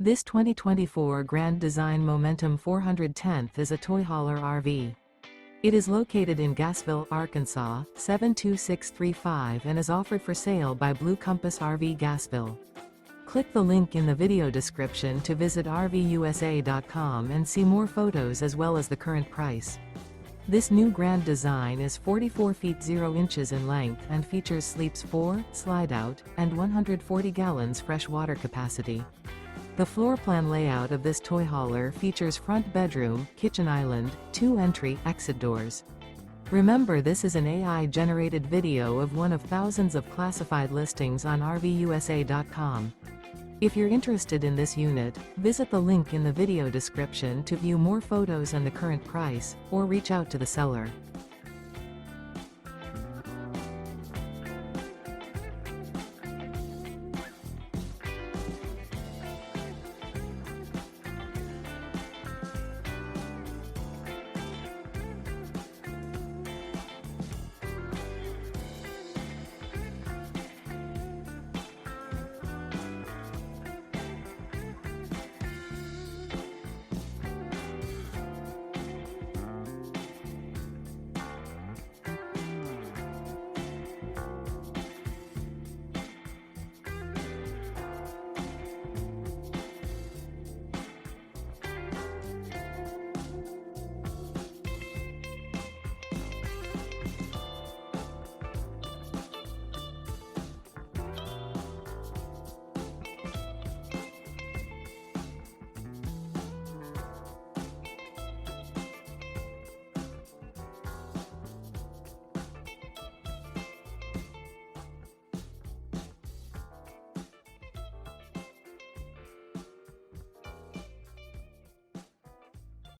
This 2024 Grand Design Momentum 410th is a toy hauler RV. It is located in Gassville, Arkansas, 72635 and is offered for sale by Blue Compass RV Gassville. Click the link in the video description to visit RVUSA.com and see more photos as well as the current price. This new Grand Design is 44 feet 0 inches in length and features sleeps 4, Slideout, and 140 gallons fresh water capacity. The floor plan layout of this toy hauler features front bedroom, kitchen island, 2 entry, exit doors. Remember, this is an AI-generated video of one of thousands of classified listings on RVUSA.com. If you're interested in this unit, visit the link in the video description to view more photos and the current price, or reach out to the seller.